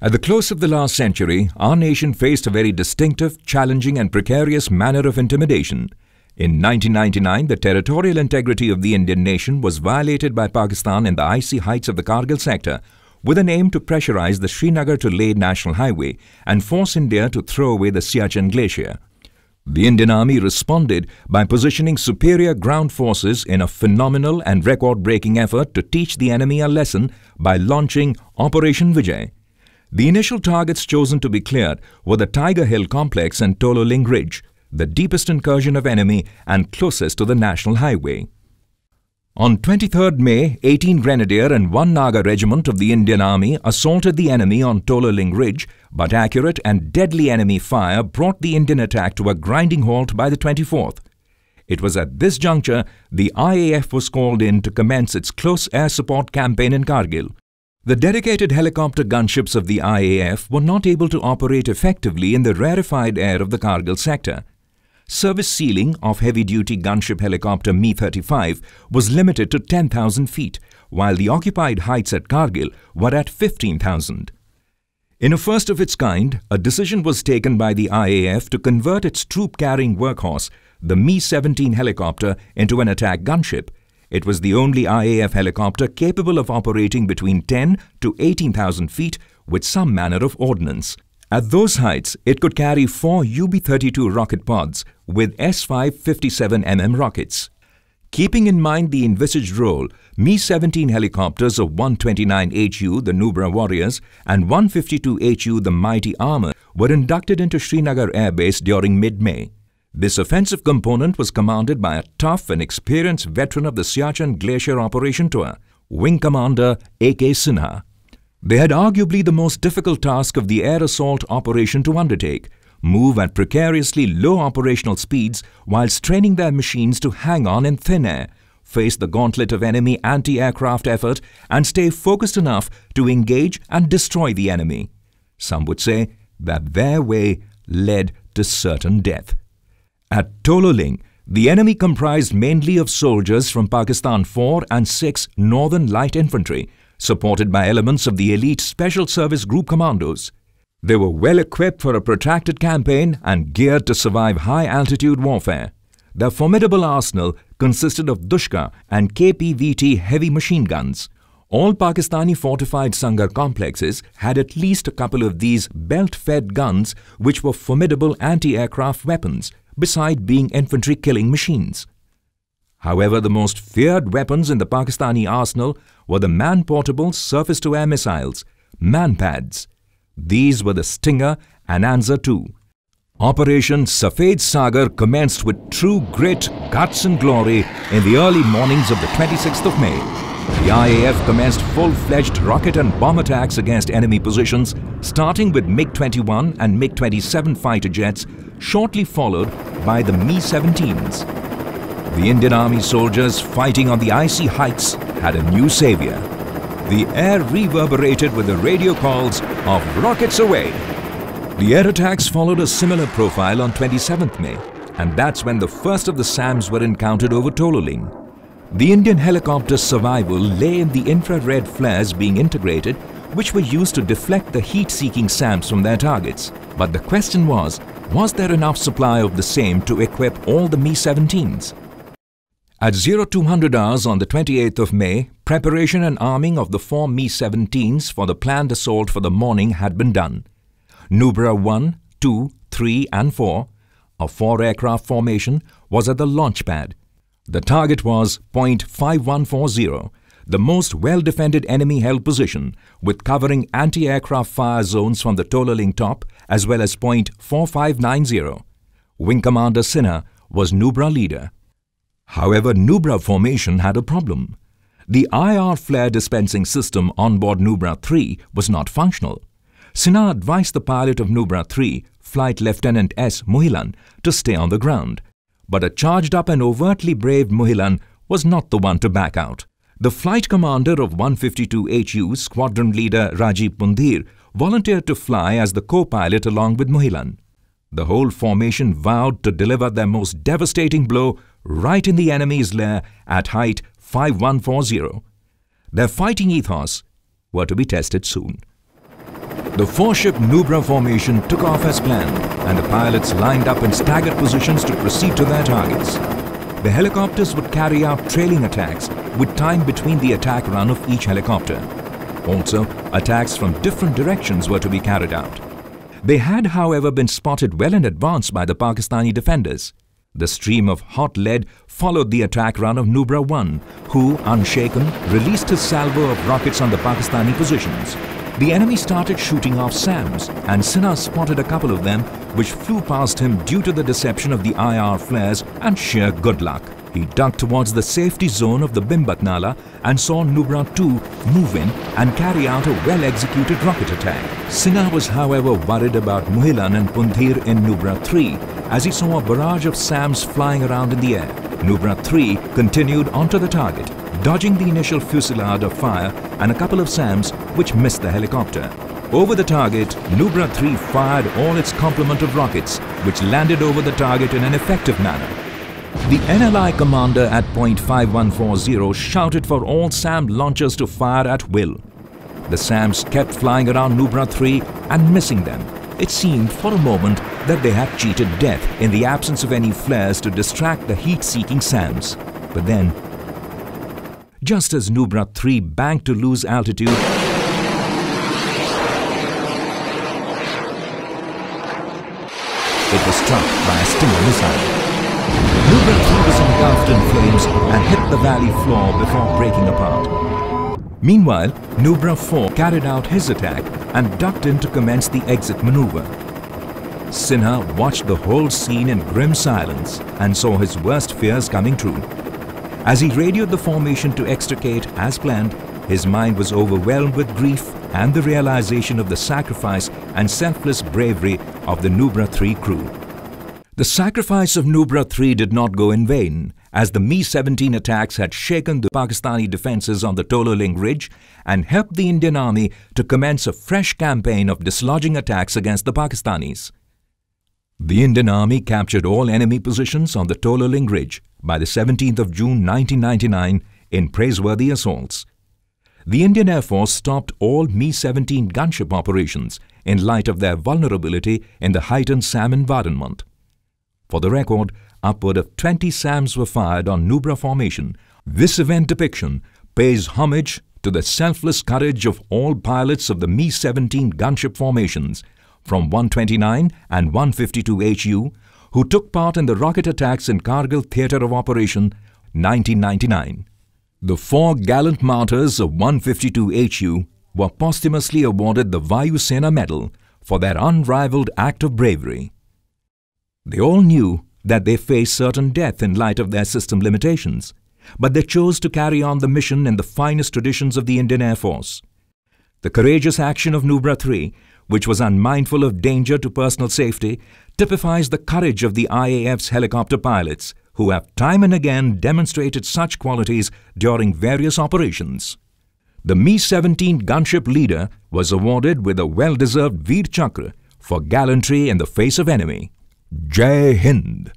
At the close of the last century, our nation faced a very distinctive, challenging and precarious manner of intimidation. In 1999, the territorial integrity of the Indian nation was violated by Pakistan in the icy heights of the Kargil sector, with an aim to pressurize the Srinagar to Leh National Highway and force India to throw away the Siachen Glacier. The Indian Army responded by positioning superior ground forces in a phenomenal and record-breaking effort to teach the enemy a lesson by launching Operation Vijay. The initial targets chosen to be cleared were the Tiger Hill complex and Tololing Ridge, the deepest incursion of enemy and closest to the National Highway. On 23rd May, 18 Grenadier and 1 Naga regiment of the Indian Army assaulted the enemy on Tololing Ridge, but accurate and deadly enemy fire brought the Indian attack to a grinding halt by the 24th. It was at this juncture the IAF was called in to commence its close air support campaign in Kargil. The dedicated helicopter gunships of the IAF were not able to operate effectively in the rarefied air of the Kargil sector. Service ceiling of heavy-duty gunship helicopter Mi-35 was limited to 10,000 feet, while the occupied heights at Kargil were at 15,000. In a first of its kind, a decision was taken by the IAF to convert its troop-carrying workhorse, the Mi-17 helicopter, into an attack gunship. It was the only IAF helicopter capable of operating between 10 to 18,000 feet with some manner of ordnance. At those heights, it could carry 4 UB-32 rocket pods with S-5 57mm rockets. Keeping in mind the envisaged role, Mi-17 helicopters of 129HU, the Nubra Warriors, and 152HU, the Mighty Armor, were inducted into Srinagar Air Base during mid-May. This offensive component was commanded by a tough and experienced veteran of the Siachen Glacier Operation Tour, Wing Commander A.K. Sinha. They had arguably the most difficult task of the air assault operation to undertake: move at precariously low operational speeds whilst training their machines to hang on in thin air, face the gauntlet of enemy anti-aircraft effort and stay focused enough to engage and destroy the enemy. Some would say that their way led to certain death. At Tololing, the enemy comprised mainly of soldiers from Pakistan 4 and 6 Northern Light Infantry, supported by elements of the elite Special Service Group Commandos. They were well equipped for a protracted campaign and geared to survive high-altitude warfare. Their formidable arsenal consisted of Dushka and KPVT heavy machine guns. All Pakistani fortified Sangar complexes had at least a couple of these belt-fed guns, which were formidable anti-aircraft weapons, beside being infantry killing machines. However, the most feared weapons in the Pakistani arsenal were the man-portable surface-to-air missiles, MANPADS. These were the Stinger and Anza II. Operation Safed Sagar commenced with true grit, guts and glory in the early mornings of the 26th of May. The IAF commenced full-fledged rocket and bomb attacks against enemy positions, starting with MiG-21 and MiG-27 fighter jets, shortly followed by the Mi-17s. The Indian Army soldiers fighting on the icy heights had a new savior. The air reverberated with the radio calls of "Rockets away!" The air attacks followed a similar profile on 27th May, and that's when the first of the SAMs were encountered over Tololing. The Indian helicopter's survival lay in the infrared flares being integrated, which were used to deflect the heat-seeking SAMs from their targets. But the question was there enough supply of the same to equip all the Mi-17s? At 0200 hours on the 28th of May, preparation and arming of the 4 Mi-17s for the planned assault for the morning had been done. Nubra 1, 2, 3 and 4, a 4-aircraft formation, was at the launch pad. The target was point 5140, the most well-defended enemy-held position, with covering anti-aircraft fire zones from the Tololing top as well as point 4590. Wing Commander Sinha was Nubra leader. However, Nubra formation had a problem. The IR flare dispensing system on board Nubra 3 was not functional. Sinha advised the pilot of Nubra 3, Flight Lieutenant S. Muhilan, to stay on the ground. But a charged-up and overtly brave Muhilan was not the one to back out. The flight commander of 152HU, squadron leader Rajiv Pundhir, volunteered to fly as the co-pilot along with Muhilan. The whole formation vowed to deliver their most devastating blow right in the enemy's lair at height 5140. Their fighting ethos were to be tested soon. The four-ship Nubra formation took off as planned, and the pilots lined up in staggered positions to proceed to their targets. The helicopters would carry out trailing attacks with time between the attack run of each helicopter. Also, attacks from different directions were to be carried out. They had, however, been spotted well in advance by the Pakistani defenders. The stream of hot lead followed the attack run of Nubra 1, who, unshaken, released his salvo of rockets on the Pakistani positions. The enemy started shooting off SAMs, and Sinha spotted a couple of them which flew past him due to the deception of the IR flares and sheer good luck. He ducked towards the safety zone of the Bhimbatnala and saw Nubra 2 move in and carry out a well-executed rocket attack. Sinha was, however, worried about Muhilan and Pundhir in Nubra 3 as he saw a barrage of SAMs flying around in the air. Nubra 3 continued onto the target, dodging the initial fusillade of fire and a couple of SAMs which missed the helicopter. Over the target, Nubra 3 fired all its complement of rockets, which landed over the target in an effective manner. The NLI commander at point 5140 shouted for all SAM launchers to fire at will. The SAMs kept flying around Nubra 3 and missing them. It seemed for a moment that they had cheated death in the absence of any flares to distract the heat-seeking SAMs. But then, just as Nubra 3 banked to lose altitude, it was struck by a Stinger missile. Nubra 3 was engulfed in flames and hit the valley floor before breaking apart. Meanwhile, Nubra 4 carried out his attack and ducked in to commence the exit maneuver. Sinha watched the whole scene in grim silence and saw his worst fears coming true. As he radioed the formation to extricate as planned, his mind was overwhelmed with grief and the realization of the sacrifice and selfless bravery of the Nubra 3 crew. The sacrifice of Nubra 3 did not go in vain, as the Mi-17 attacks had shaken the Pakistani defences on the Tololing Ridge and helped the Indian Army to commence a fresh campaign of dislodging attacks against the Pakistanis. The Indian Army captured all enemy positions on the Tololing Ridge by the 17th of June 1999 in praiseworthy assaults. The Indian Air Force stopped all Mi-17 gunship operations in light of their vulnerability in the heightened SAM environment. For the record, upward of 20 SAMs were fired on Nubra formation. This event depiction pays homage to the selfless courage of all pilots of the Mi-17 gunship formations from 129 and 152 HU who took part in the rocket attacks in Kargil Theatre of Operation 1999. The 4 gallant martyrs of 152 HU were posthumously awarded the Vayu Sena Medal for their unrivaled act of bravery. They all knew that they faced certain death in light of their system limitations, but they chose to carry on the mission in the finest traditions of the Indian Air Force. The courageous action of Nubra 3, which was unmindful of danger to personal safety, typifies the courage of the IAF's helicopter pilots, who have time and again demonstrated such qualities during various operations. The Mi-17 gunship leader was awarded with a well-deserved Veer Chakra for gallantry in the face of enemy. Jai Hind!